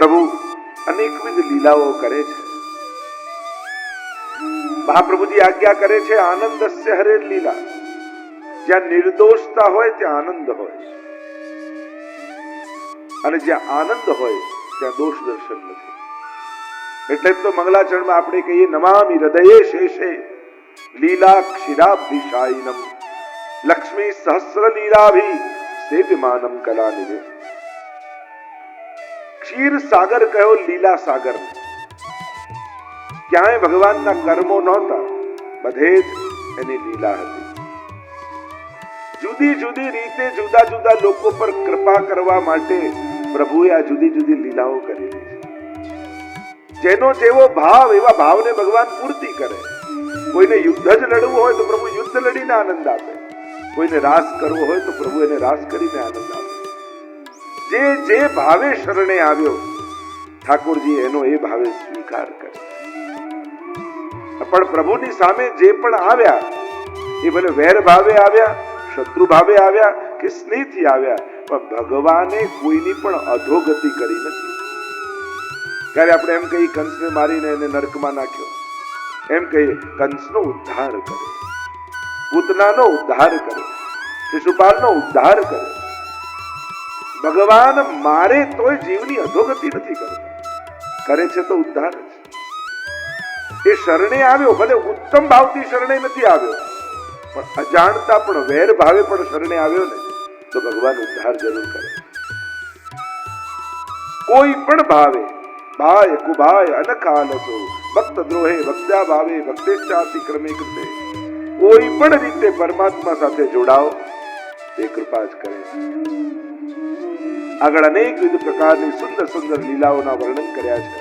પ્રભુ અનેકવિધ લીલાઓ કરે છે. મહાપ્રભુજી આજ્ઞા કરે છે, આનંદસ્ય હરે લીલા. જ્યાં નિર્દોષતા હોય ત્યાં આનંદ હોય, અને જ્યાં આનંદ હોય ત્યાં દોષ દર્શન નથી. એટલે તો મંગલાચરણમાં આપણે કહીએ, નમામિ હૃદયે શેષે લીલા ક્ષીરાબ્ધિશાયિનમ લક્ષ્મી સહસ્ર લીલાભી સેવ્યમાનમ કલાનિધિ. ક્ષીર સાગર કયો લીલા સાગર. ક્યાંય ભગવાનના કર્મો નહોતા, બધે જ એની લીલા હતી. જુદી જુદી રીતે જુદા જુદા લોકો પર કૃપા કરવા માટે પ્રભુએ આ જુદી જુદી લીલાઓ કરેલી છે. જેનો જેવો ભાવ એવા ભાવને ભગવાન પૂર્તિ કરે. કોઈને યુદ્ધ જ લડવું હોય તો પ્રભુ યુદ્ધ લડીને આનંદ આપે, કોઈને રાસ કરવો હોય તો પ્રભુ એને રાસ કરીને આનંદ આપે. જે જે ભાવે શરણે આવ્યો ઠાકોરજી એનો એ ભાવે સ્વીકાર કરે. પણ પ્રભુની સામે જે પણ આવ્યા એ ભલે વેર ભાવે આવ્યા, શત્રુ ભાવે આવ્યા કે સ્નેહથી આવ્યા, પણ ભગવાને કોઈની પણ અધોગતિ કરી નથી. ત્યારે આપણે એમ કહીએ કંસને મારીને એને નરકમાં નાખ્યો, એમ કહીએ કંસનો ઉદ્ધાર કરે, પૂતનાનો ઉદ્ધાર કરે, શિશુપાલનો ઉદ્ધાર કરે. ભગવાન મારે તોય જીવની અધોગતિ નથી કરતા, કરે છે તો ઉદ્ધાર જ. એ શરણે આવ્યો, ભલે ઉત્તમ ભાવથી શરણે નથી આવ્યો, પણ અજાણતા પણ વેર ભાવે પણ શરણે આવ્યો ને તો ભગવાન ઉદ્ધાર જરૂર કરે. કોઈ પણ ભાવે, ભાય કુભાય અનકાલસો ભક્ત દ્રોહે ભક્ત્યા ભાવે ભક્તેશ્ચાતિ ક્રમે કૃતે, કોઈ પણ રીતે પરમાત્મા સાથે જોડાઓ, તે કૃપા જ કરે. આગળ અનેકવિધ પ્રકારની સુંદર સુંદર લીલાઓના વર્ણન કર્યા છે.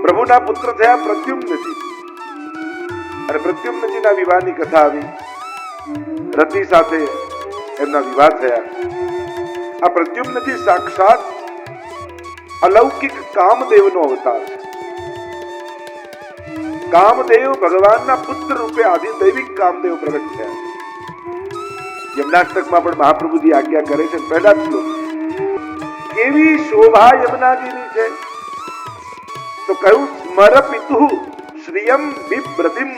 પ્રભુના પુત્ર થયા પ્રદ્યુમ્નજી, અને પ્રદ્યુમ્નજીના વિવાહની કથા આવી. રતિ સાથે એમના વિવાહ થયા. આ પ્રદ્યુમ્નજી સાક્ષાત અલૌકિક કામદેવનો અવતાર છે. કામદેવ ભગવાનના પુત્ર રૂપે આદિદૈવિક કામદેવ પ્રગટ થયા. યમનાષ્ટકમાં પણ મહાપ્રભુજી આજ્ઞા કરે છે. પહેલા શ્લોક, કેવી શોભા યમુનાજીની છે, તો કહ્યું સ્મર પિતુ શ્રિયમ બિભ્રતિમ.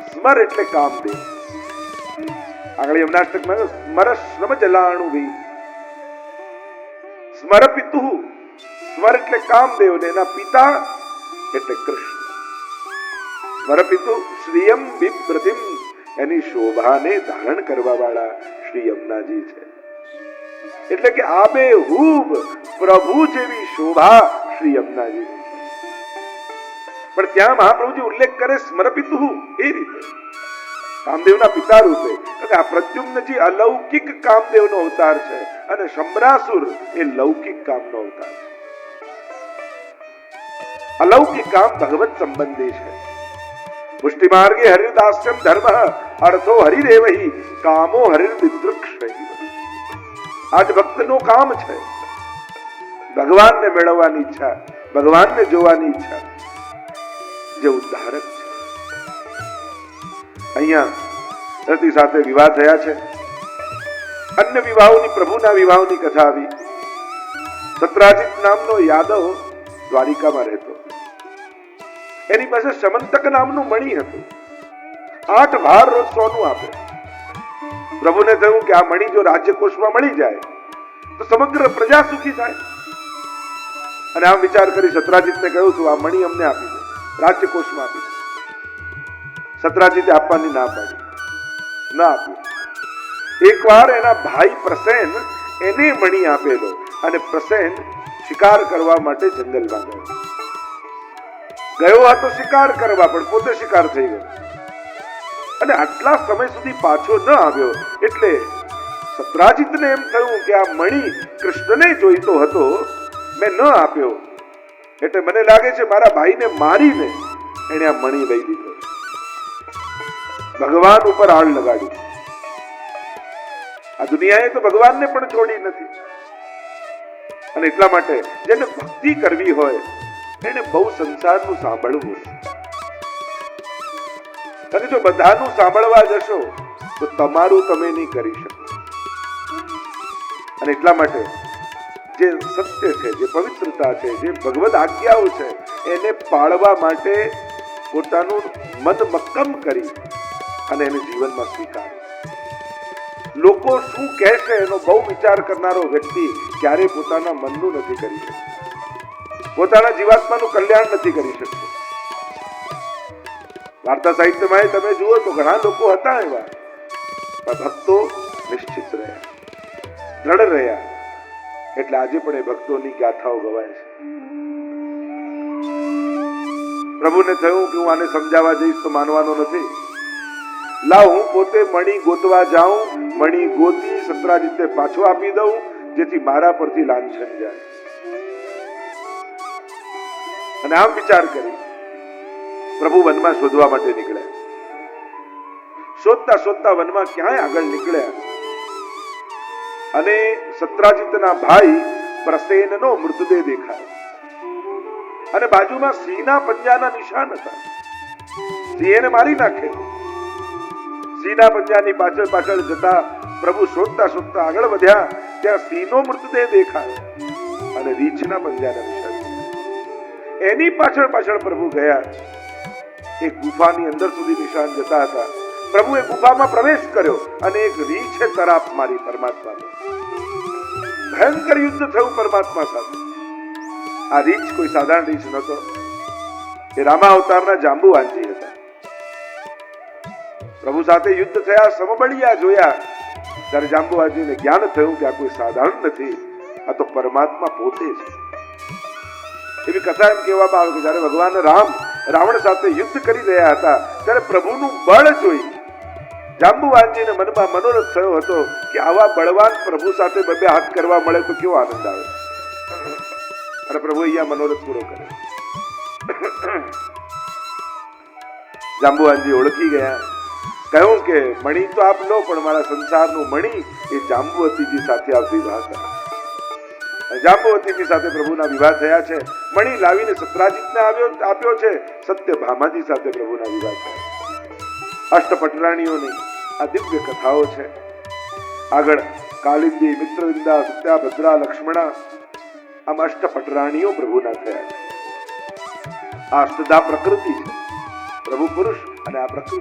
સ્મર એટલે કામદેવ. આગળ યમનાષ્ટકમાં સ્મર શ્રમ જલાણુ ભી. સ્મર પિતુ, સ્મર એટલે કામદેવ ને એના પિતા એટલે કૃષ્ણ. સ્મર પિતુ શ્રિયમ બિભ્રતિમ, એની શોભાને ધારણ કરવા વાળા શ્રી યમુનાજી છે. એટલે કે આબેહૂબ પ્રભુ જેવી શોભા શ્રી યમુનાજી. પણ ત્યાં મહાપ્રભુજી ઉલ્લેખ કરે સ્મરપિતુ એ રીતે, કામદેવના પિતા રૂપે. આ પ્રદ્યુમ્નજી અલૌકિક કામદેવનો અવતાર છે, અને શંભરાસુર એ લૌકિક કામનો અવતાર છે. અલૌકિક કામ ભગવત સંબંધી છે. પુષ્ટિ માર્ગે હરિદાસ્યમ ધર્મ અર્થો હરિરેવહી કામો હરિર્દિદૃક્ષ. આજ ભક્તનું કામ છે ભગવાનને મેળવવાની ઈચ્છા, ભગવાનને જોવાની ઈચ્છા, જે ઉદ્ધારક છે. અહીંયા રતિ સાથે વિવાહ થયા છે. અન્ય વિવાહોની, પ્રભુના વિવાહોની કથા આવી. સત્રાજીત નામનો યાદવ દ્વારિકામાં રહેતો. એની પાસે સમંતક નામનું મણી હતું. 8 ભાર રોજ સોનું આપે. પ્રભુને થયું કે આ મણી જો રાજ્યકોષમાં મળી જાય તો સમગ્ર પ્રજા સુખી થાય. અને આમ વિચાર કરી સત્રાજીતને કહ્યું તું આ મણી અમને આપી દે, રાજ્યકોષમાં આપી દે. સત્રાજીતે આપવાની ના પાડી, ના આપ્યું. એકવાર એના ભાઈ પ્રસેન એને મણી આપેલો, અને પ્રસેન શિકાર કરવા માટે જંગલમાં ગયો હતો. શિકાર કરવા, પણ પોતે શિકાર થઈ ગયો. અને આટલા સમય સુધી પાછો ન આવ્યો. એટલે સત્રાજીતને એમ થયું કે આ મણી કૃષ્ણને જોઈતો હતો, મેં ન આપ્યો, એટલે મને લાગે છે મારા ભાઈને મારીને એને આ મણી લઈ લીધો. ભગવાન ઉપર આળ લગાડી. આ દુનિયાએ તો ભગવાનને પણ છોડી નથી. અને એટલા માટે જેને ભક્તિ કરવી હોય એને બહુ સંસારનું સાંભળવું. અને જો બધાનું સાંભળવા જશો તો તમારું તમે નહીં કરી શકો. અને એટલા માટે જે સત્ય છે, જે પવિત્રતા છે, જે ભગવદ આજ્ઞાઓ છે, એને પાળવા માટે પોતાનું મન મક્કમ કરી અને એને જીવનમાં સ્વીકારે. લોકો શું કહેશે એનો બહુ વિચાર કરનારો વ્યક્તિ ક્યારે પોતાના મનનું નથી કરી શકતો, પોતાના જીવાત્માનું કલ્યાણ નથી કરી શકતો. વાર્તા સાહિત્યમાં તમે જુઓ તો ઘણા લોકો હતા એવા, પણ ભક્તો નિશ્ચિત રહ્યા, દ્રઢ રહ્યા, એટલે આજે પણ એ ભક્તોની ગાથાઓ ગવાય છે. પ્રભુને થયું કે હું આને સમજાવવા જઈશ તો માનવાનો નથી, લાવ હું પોતે મણી ગોતવા જાઉં, મણી ગોતી સત્રાજીતને પાછો આપી દઉં, જેથી મારા પરથી લાંછન જાય. અને આમ વિચાર કરી પ્રભુ વનમાં શોધવા માટે નીકળ્યા. શોધતા શોધતા વનમાં ક્યાંય આગળ નીકળ્યા અને સત્રાજીતના ભાઈ પ્રસેનનો મૃતદેહ દેખાયો અને બાજુમાં સિંહના પંજાના નિશાન હતા. સિંહને મારી નાખેલો. સિંહના પંજાની પાછળ પાછળ જતા પ્રભુ શોધતા શોધતા આગળ વધ્યા, ત્યાં સિંહનો મૃતદેહ દેખાયો અને રીંછના પંજાના નિશાન. એની પાછળ પાછળ પ્રભુ ગયા. એક ગુફાની અંદર સુધી નિશાન જતા હતા. પ્રભુએ ગુફામાં પ્રવેશ કર્યો અને એક રીંછે તરાપ મારી પરમાત્મા. ભયંકર યુદ્ધ થયું પરમાત્મા સાથે. આ રીંછ કોઈ સાધારણ રીંછ નતો, એ રામા અવતારના જાંબુવાનજી હતા. પ્રભુ સાથે યુદ્ધ થયા, સમબળિયા જોયા, ત્યારે જાંબુવાનજીને જ્ઞાન થયું કે આ કોઈ સાધારણ નથી, આ તો પરમાત્મા પોતે છે. એવી કથા એમ કહેવામાં આવે કે જ્યારે ભગવાન રામ રાવણ સાથે યુદ્ધ કરી રહ્યા હતા, ત્યારે પ્રભુનું બળ જોઈ જાંબુવાનજીને મનમાં મનોરથ થયો હતો કે આવા બળવાન પ્રભુ સાથે બબે હાથ કરવા મળે તો કેવો આનંદ આવે. અને પ્રભુ અહીંયા મનોરથ પૂરો કરે. જાંબુવાનજી ઓળખી ગયા, કહ્યું કે મણી તો આપ લો, પણ મારા સંસારનું મણી એ જાંબુવતીજી સાથે આપ વિવાહ કરો. જાંબુવતીજી સાથે પ્રભુના વિવાહ થયા છે. મણી લાવીને સત્રાજીતને આપ્યો છે. સત્યભામાજી સાથે પ્રભુના વિવાહ થયા. અષ્ટપટરાણીઓની આ દિવ્ય કથાઓ છે. આગળ કાલિંદી, મિત્રવિંદા, સત્યાભદ્રા, લક્ષ્મણા, આમ અષ્ટપટરાણીઓ પ્રભુના થયા. આ અષ્ટધા પ્રકૃતિ છે, પ્રભુ પુરુષ અને આ પ્રકૃતિ.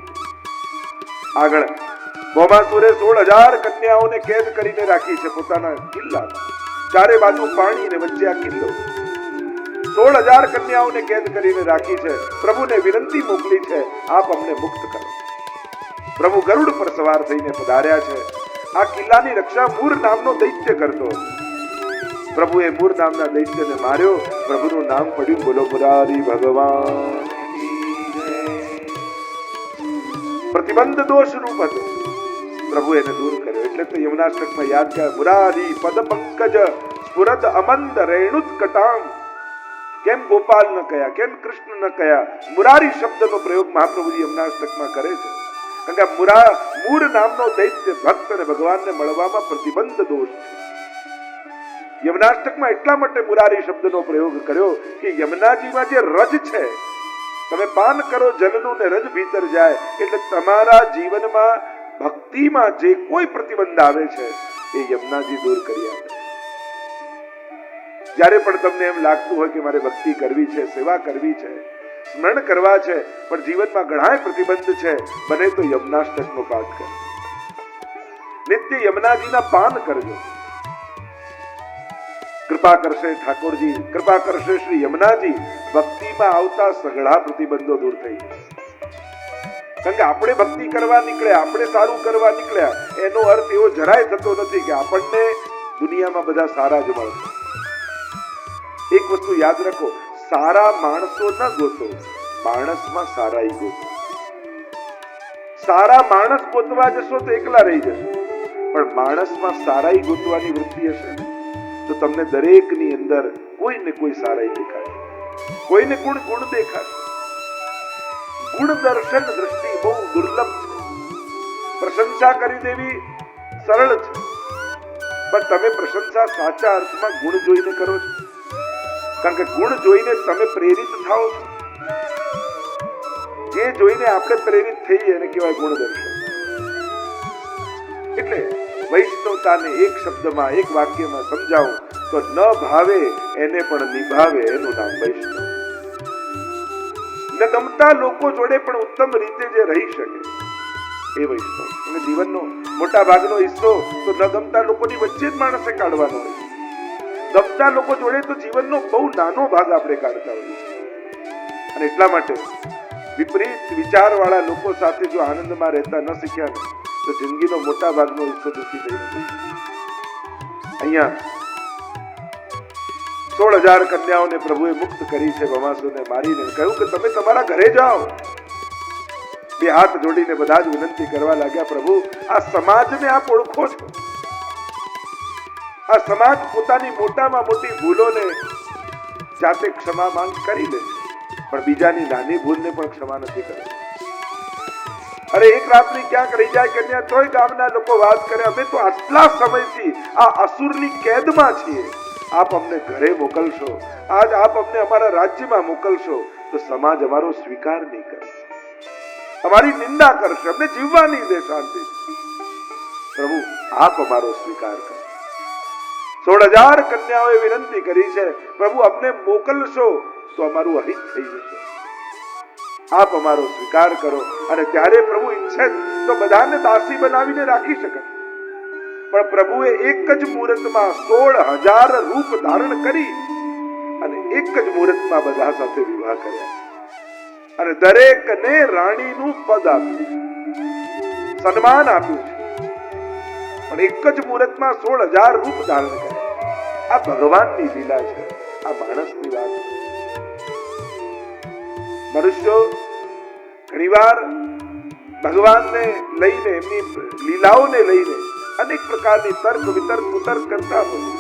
આગળ ભૌમાસુરે 16,000 કન્યાઓને કેદ કરીને રાખી છે પોતાના કિલ્લામાં. ચારે બાજુ પાણી ને વચ્ચે આ કિલ્લો. 16,000 કન્યાઓને કેદ કરીને રાખી છે. પ્રભુને વિનંતી મોકલી છે, આપ અમને મુક્ત કરો. પ્રભુ ગરુડ પર સવાર થઈને પધાર્યા છે. આ કિલ્લાની રક્ષા મૂર નામનો દૈત્ય કરતો. પ્રભુએ મૂર નામના દૈત્યને માર્યો. પ્રભુનું નામ પડ્યું બોલો મુરારી ભગવાન. પ્રતિબંધ દોષ રૂપ હતો, પ્રભુ એને દૂર કર્યો. એટલે તો યમુનાષ્ટકમાં યાદ કર્યા, મુરારી પદ પંકજ સ્ફુરદ અમંદ રેણુત્કટામ. કેમ ગોપાલ ન કયા, કેમ કૃષ્ણ ન કયા, મુરારી શબ્દનો પ્રયોગ મહાપ્રભુજી યમુનાષ્ટકમાં કરે છે. કારણ કે મૂર નામનો દૈત્ય ભક્ત અને ભગવાનને મળવામાં પ્રતિબંધ દોષ છે. યમુનાષ્ટકમાં એટલા માટે મુરારી શબ્દનો પ્રયોગ કર્યો કે યમુનાજીમાં જે રજ છે, તમે પાન કરો જલનું ને રજ ભીતર જાય, એટલે તમારા જીવનમાં ભક્તિમાં જે કોઈ પ્રતિબંધ આવે છે એ યમુનાજી દૂર કરી આપે. જ્યારે પણ તમને એમ લાગતું હોય કે મારે ભક્તિ કરવી છે, સેવા કરવી છે, સ્મરણ કરવા છે, પણ જીવનમાં ઘણા પ્રતિબંધ છે, બને તો યમુનાષ્ટકનો પાઠ કરો. નિત્ય યમુનાજીના પાન કરજો. કૃપા કરશે ઠાકોરજી, કૃપા કરશે શ્રી યમુનાજી. ભક્તિમાં આવતા સઘળા પ્રતિબંધો દૂર થઈ જશે. કારણ કે આપણે ભક્તિ કરવા નીકળ્યા, આપણે સારું કરવા નીકળ્યા, એનો અર્થ એવો જરાય થતો નથી કે આપણને દુનિયામાં બધા સારા જ મળશે. એક વસ્તુ યાદ રાખો, સારા માણસો ન ગોતો, માણસમાં સારાઈ ગોતો. સારા માણસ ગોતવા જશો તો એકલા રહી જશો, પણ માણસમાં સારાઈ ગોતવાની વૃત્તિ હશે ને તો તમને દરેકની અંદર કોઈ ને કોઈ સારાઈ દેખાશે, કોઈને ગુણ દેખાશે. ગુણ દર્શન દ્રષ્ટિ બહુ દુર્લભ છે. પ્રશંસા કરી દેવી સરળ છે, પણ તમે પ્રશંસા સાચા અર્થમાં ગુણ જોઈને કરો છો. કારણ કે ગુણ જોઈને તમે પ્રેરિત થાઓ છો. જે જોઈને આપણે પ્રેરિત થઈએ એને કહેવાય ગુણ દર્શન. એટલે વૈષ્ણવતાને એક શબ્દમાં, એક વાક્યમાં સમજાવું તો ન ભાવે એને પણ નિભાવે એનું નામ વૈષ્ણવ. ન ગમતા લોકો જોડે પણ ઉત્તમ રીતે જે રહી શકે એ વૈષ્ણવ. અને જીવનનો મોટા ભાગનો હિસ્સો તો ન ગમતા લોકોની વચ્ચે જ માણસે કાઢવાનો હોય. ગમતા લોકો જોડે તો જીવનનો બહુ નાનો ભાગ આપણે કાઢતા હોઈએ. અને એટલા માટે વિપરીત વિચારવાળા લોકો સાથે જો આનંદમાં રહેતા ન શીખ્યા ને તો જિંદગીનો મોટા ભાગનો હિસ્સો દુઃખી થઈ નથી. અહીંયા 16,000 કન્યાઓને પ્રભુએ મુક્ત કરી છે ભમાસુરને મારીને. કહ્યું કે તમે તમારા ઘરે જાઓ. બે હાથ જોડીને બધા જ વિનંતી કરવા લાગ્યા, પ્રભુ આ સમાજને આપ ઓળખો છો. આ સમાજ પોતાની મોટામાં મોટી ભૂલોને જાતે ક્ષમા માંગ કરી લે પણ બીજાની નાની ભૂલને પણ ક્ષમા નથી કરતી. અરે એક રાત્રિ ક્યાંક રહી જાય કન્યા તોય ગામના લોકો વાત કરે, અમે તો આટલા સમયથી આ અસુરની કેદમાં છીએ, આપ અમને ઘરે મોકલશો, આજ આપ અમને અમારા રાજ્યમાં મોકલશો તો સમાજ અમારો સ્વીકાર નહીં કરે, અમારી નિંદા કરશે, અમને જીવવા નહીં દે શાંતિ. પ્રભુ આપ અમારો સ્વીકાર કરો. 16,000 કન્યાઓએ વિનંતી કરી છે, પ્રભુ અમને મોકલશો તો અમારું અહિત થઈ જશે, આપ અમારો સ્વીકાર કરો. અને ત્યારે પ્રભુ ઈચ્છે તો બધાને દાસી બનાવીને રાખી શકે, પણ પ્રભુએ એક જ મુહૂર્તમાં 16,000 રૂપ ધારણ કરી અને એક જ મુહૂર્તમાં બધા સાથે વિવાહ કર્યા અને દરેકને રાણીનું પદ આપ્યું, સન્માન આપ્યું છે. પણ એક જ મુહૂર્તમાં 16,000 રૂપ ધારણ કર્યા. આ ભગવાનની લીલા છે, આ માણસની વાત. મનુષ્યો ઘણીવાર ભગવાનને લઈને, એમની લીલાઓને લઈને અનેક પ્રકારની તર્ક વિતર્ક કુતર્ક કરતા હોય,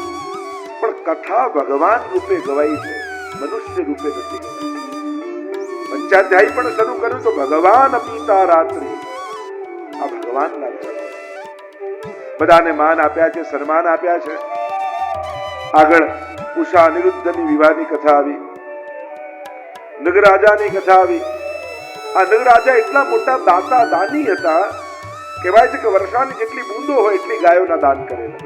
પણ કથા ભગવાન રૂપે ગવાઈ છે, મનુષ્ય રૂપે નથી ગવાઈ. પંચાધ્યાય પણ શરૂ કર્યું તો ભગવાન અપીતા રાત્રિ, આ ભગવાનના બધાને માન આપ્યા છે, સન્માન આપ્યા છે. આગળ ઉષા અનિરુદ્ધની વિવાહની કથા આવી, નગરાજાની કથા આવી. આ નગરાજા એટલા મોટા દાતા દાની હતા, કહેવાય છે કે વર્ષાની જેટલી બૂંદો હોય એટલી ગાયોના દાન કરેલા.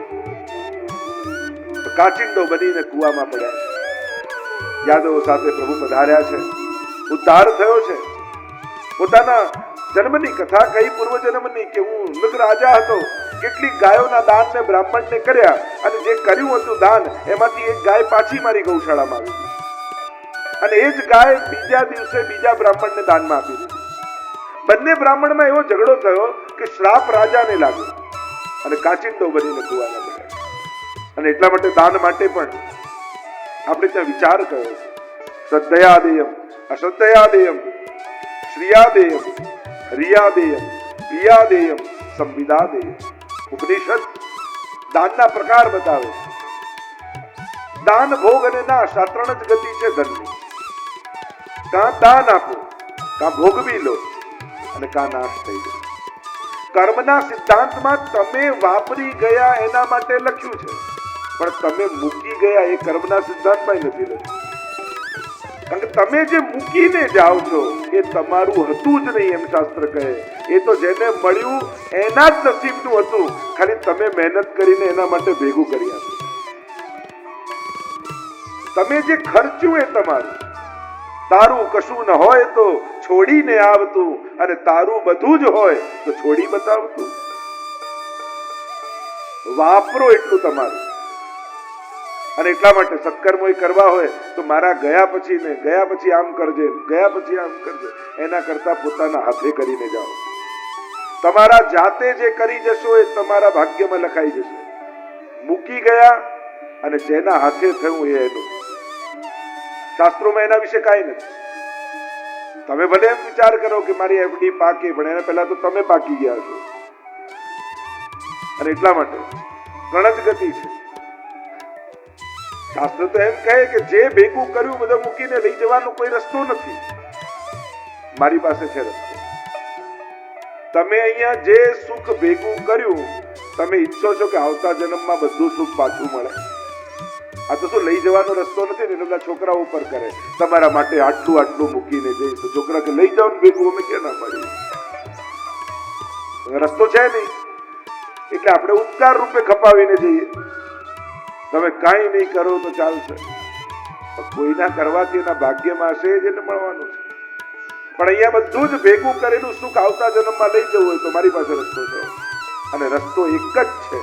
કાચિંડો બનીને કુવામાં પડ્યા. યાદવો સાથે પ્રભુ પધાર્યા છે, ઉદ્ધાર થયો છે. પોતાના જન્મની કથા કહી, પૂર્વ જન્મની, કે હું નગરાજા હતો, કેટલીક ગાયોના દાન મેં બ્રાહ્મણને કર્યા અને જે કર્યું હતું દાન એમાંથી એક ગાય પાછી મારી ગૌશાળામાં આવી અને એ જ ગાય બીજા દિવસે બીજા બ્રાહ્મણને દાનમાં આપી દીધી. બંને બ્રાહ્મણમાં એવો ઝઘડો થયો કે શ્રાપ રાજાને લાગ્યો અને કાચિંડો બનીને કુવાના પડ્યા. અને એટલા માટે દાન માટે પણ આપણે ત્યાં વિચાર કર્યો, શ્રદ્ધયાદેયમ અશ્રદ્ધયાદેયમ શ્રિયાદેયમ રિયાદેયમ પિયાદેયમ સંવિદાદેયમ. ઉપનિષદ દાનના પ્રકાર બતાવે છે. દાન ભોગ અને નાશ આ 3 જ ગતિ છે ધનની. કાં દાન આપો, કાં ભોગવી લો અને કાં નાશ થઈ જાય. કર્મના સિદ્ધાંતમાં તમે વાપરી ગયા એના માટે લખ્યું છે, પણ તમે મૂકી ગયા એ કર્મના સિદ્ધાંતમાં નથી લખ્યું. કારણ કે તમે જે મૂકીને જાઓ છો એ તમારું હતું જ નહીં, એમ શાસ્ત્ર કહે. એ તો જેને મળ્યું એના જ નસીબનું હતું, ખાલી તમે મહેનત કરીને એના માટે ભેગું કરી આપ્યું. તમે જે ખર્ચ્યું એ તમારું. તારું કશું ન હોય તો છોડીને આવતું અને તારું બધું જ હોય તો છોડી બતાવતું. વાપરો એટલું તમારું. અને એટલા માટે સત્કર્મો કરવા હોય તો મારા ગયા પછી આમ કરજે, ગયા પછી આમ કરજે, એના કરતા પોતાના હાથે કરીને જાઓ. તમારા જાતે જે કરી જશો એ તમારા ભાગ્યમાં લખાઈ જશે. મૂકી ગયા અને જેના હાથે થયું એ એનું. શાસ્ત્રોમાં એના વિશે કાંઈ નથી. તમે ભલે એમ વિચાર કરો કે મારી એફડી પાકે, પણ એના પહેલા તો તમે પાકી ગયા છો. અને એટલા માટે 3 જ ગતિ છે. શાસ્ત્ર તો એમ કહે કે જે ભેગું કર્યું બધું મૂકીને લઈ જવાનો કોઈ રસ્તો નથી. મારી પાસે છે રસ્તો. તમે અહીંયા જે સુખ ભેગું કર્યું, તમે ઈચ્છો છો કે આવતા જન્મમાં બધું સુખ પાછું મળે. આ તો શું લઈ જવાનો રસ્તો નથી ને. બધા છોકરાઓ ઉપર કરે, તમારા માટે આટલું મૂકીને જઈશ, તો છોકરા કે લઈ જાઓ ને ભેગું, અમે ક્યાં ના પાડીએ. રસ્તો છે નહીં એટલે આપણે ઉપકાર રૂપે ખપાવીને જઈએ. તમે કાંઈ નહીં કરો તો ચાલશે, કોઈના કરવાથી એના ભાગ્યમાં હશે જ એને મળવાનું છે. પણ અહીંયા બધું જ ભેગું કરેલું સુખ આવતા જન્મમાં લઈ જવું હોય તો મારી પાસે રસ્તો છે, અને રસ્તો એક જ છે.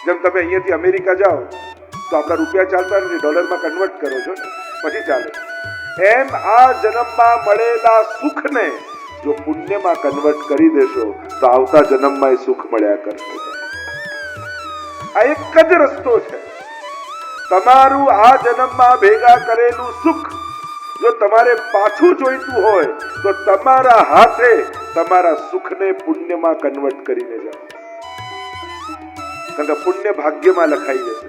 જેમ તમે અહીંયાથી અમેરિકા જાઓ તો આપણા રૂપિયા ચાલતા નથી, ડોલરમાં કન્વર્ટ કરો છો ને પછી ચાલે. એમ આ જન્મમાં મળેલા સુખને જો પુણ્યમાં કન્વર્ટ કરી દેશો તો આવતા જન્મમાં એ સુખ મળ્યા કરશે. આ એક જ રસ્તો છે. તમારું આ જન્મમાં ભેગા કરેલું સુખ જો તમારે પાછું જોઈતું હોય તો તમારા હાથે તમારા સુખને પુણ્યમાં કન્વર્ટ કરીને જાઓ. કારણ કે પુણ્ય ભાગ્યમાં લખાઈ જશે,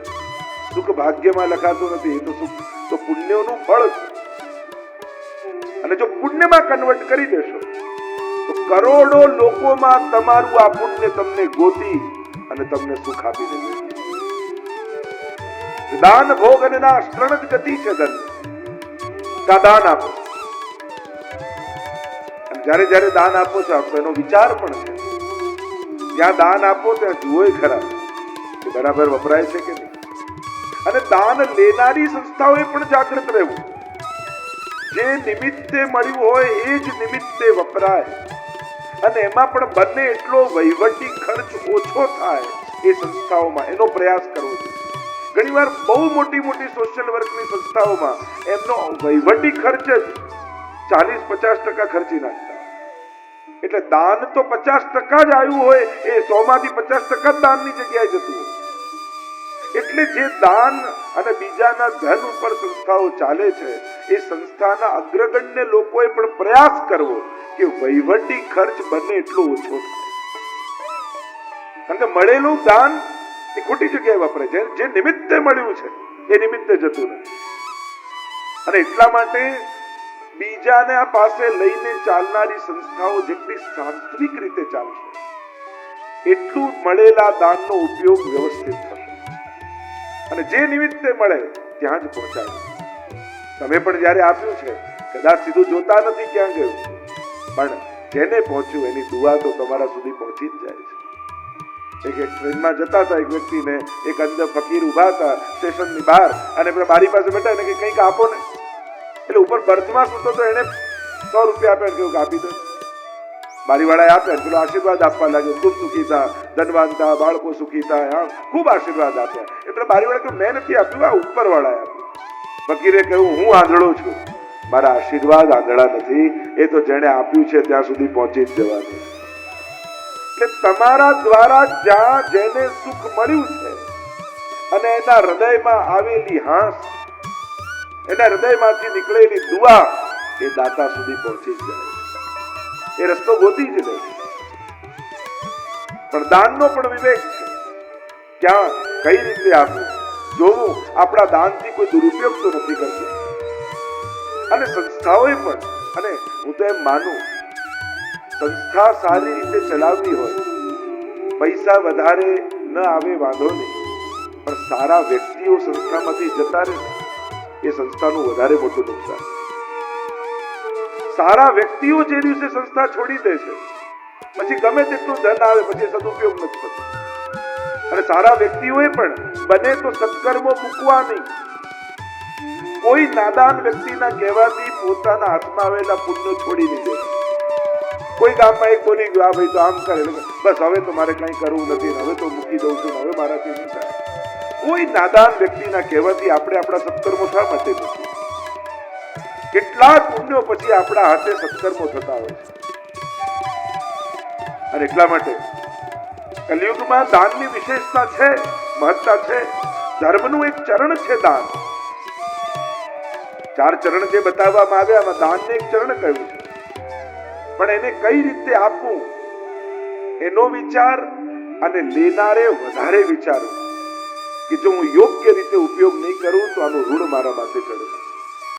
સુખ ભાગ્યમાં લખાતું નથી. એ તો સુખ તો પુણ્યનું ફળ છે. અને જો પુણ્યમાં કન્વર્ટ કરી દેશો તો કરોડો લોકોમાં તમારું આ પુણ્ય તમને ગોતી અને તમને સુખ આપી દેશે. દાન ભોગ અને ના શરણ જ ગતિ છે. ધન કા દાન આપો, અને જ્યારે જ્યારે દાન આપો છો તો એનો વિચાર પણ છે. જ્યાં દાન આપો ત્યાં જુઓ ખરા કે બરાબર વપરાય છે કે નહીં. અને દાન લેનારી સંસ્થાઓએ પણ જાગૃત રહેવું. જે નિમિત્તે મળ્યું હોય એ જ નિમિત્તે વપરાય, અને એમાં પણ બંને એટલો વહીવટી ખર્ચ ઓછો થાય એ સંસ્થાઓમાં એનો પ્રયાસ કરવો જોઈએ. ઘણીવાર બહુ મોટી મોટી સોશિયલ વર્કની સંસ્થાઓમાં એમનો વહીવટી ખર્ચ જ 40-50% ખર્ચી નાખતા. એટલે દાન તો 50% જ આવ્યું હોય એ 100માંથી 50% દાનની જગ્યાએ જતું હોય. એટલે જે દાન અને બીજાના ધન ઉપર સંસ્થાઓ ચાલે છે એ સંસ્થાના અગ્રગણ્ય લોકોએ પણ પ્રયાસ કરવો કે વહીવટી ખર્ચ બને એટલો ઓછો થાય. કારણ કે મળેલું દાન એ ખોટી જગ્યાએ વપરાય છે. જે નિમિત્તે મળ્યું છે એ નિમિત્તે જતું નથી. અને એટલા માટે બીજાને આ પાસે લઈને ચાલનારી સંસ્થાઓ જેટલી સાત્વિક રીતે ચાલશે એટલું મળેલા દાનનો ઉપયોગ વ્યવસ્થિત થશે. અને જે નિમિત્તે મળે ત્યાં જ પહોંચાડે. તમે પણ જયારે આપ્યું છે કદાચ સીધું જોતા નથી ક્યાં ગયું, પણ જેને પહોંચ્યું એની દુઆ તો તમારા સુધી પહોંચી જ જાય છે. એક ટ્રેનમાં જતા હતા, એક વ્યક્તિને એક અંદર ફકીર ઉભા હતા સ્ટેશનની બહાર, અને બારી પાસે બેઠા એને કંઈક આપો ને. એટલે ઉપર બર્થમાં સૂતો તો એને 100 રૂપિયા આપ્યા, કેવું આપી દો. બારીવાળાએ આપ્યા, પેલો આશીર્વાદ આપવા લાગ્યો, ખૂબ સુખી થા, ધનવાન થા, બાળકો સુખી થા, ખૂબ આશીર્વાદ આપ્યા. એટલે બારીવાળા કહ્યું મેં નથી આપ્યું, આ ઉપરવાળાએ આપ્યું. ફકીરે કહ્યું હું આંધળો છું, મારા આશીર્વાદ આંધળા નથી, એ તો જેણે આપ્યું છે ત્યાં સુધી પહોંચી જ જવાનું. એટલે તમારા દ્વારા જ્યાં જેને સુખ મળ્યું છે અને એના હૃદયમાં આવેલી હાંસ, એના હૃદયમાંથી નીકળેલી દુઆ એ દાતા સુધી પહોંચી જ જાય. એ રસ્તો ગોતી જ લે. પણ દાનનો પણ વિવેક છે. ક્યાં કઈ રીતે આપવું, જોવું આપણા દાનથી કોઈ દુરુપયોગ તો નથી કરતું. અને સંસ્થાઓએ પણ, અને હું તો એમ માનું સંસ્થા સારી રીતે ચલાવવી હોય, પૈસા વધારે ન આવે વાંધો નહીં, પણ સારા વ્યક્તિઓ સંસ્થામાંથી જતા રહે એ સંસ્થાનું વધારે મોટું નુકસાન. સારા વ્યક્તિઓ જે દિવસે સંસ્થા છોડી દે છે પછી ગમે તેટલું ધન આવે પછી સદુપયોગ નથી થતો. અને સારા વ્યક્તિઓએ પણ બને તો સત્કર્મો મૂકવા નહીં. કોઈ નાદાન વ્યક્તિના કહેવાથી પોતાના હાથમાં આવેલા પુણ્ય છોડી નહીં દે. કોઈ ગામમાં એક બોલી ગયો આ ભાઈ તો આમ કરે, બસ હવે તો મારે કંઈ કરવું નથી, હવે તો મૂકી દઉં છું, હવે મારાથી નહીં થાય. કોઈ નાદાન વ્યક્તિના કહેવાથી આપણે આપણા સત્કર્મો શા માટે મૂકીએ? કેટલા પુણ્યો પછી આપણા હાથે સત્કર્મો થતા હોય છે. અને એટલા માટે કલિયુગમાં દાનની વિશેષતા છે, મહત્તા છે. ધર્મનું એક ચરણ છે દાન. 4 ચરણ જે બતાવવામાં આવ્યા એમાં દાનને એક ચરણ કહ્યું છે. પણ એને કઈ રીતે આપવું એનો વિચાર, અને લેનારે વધારે વિચારવું કે જો હું યોગ્ય રીતે ઉપયોગ નહીં કરું તો આનું ઋણ મારા માથે ચડશે.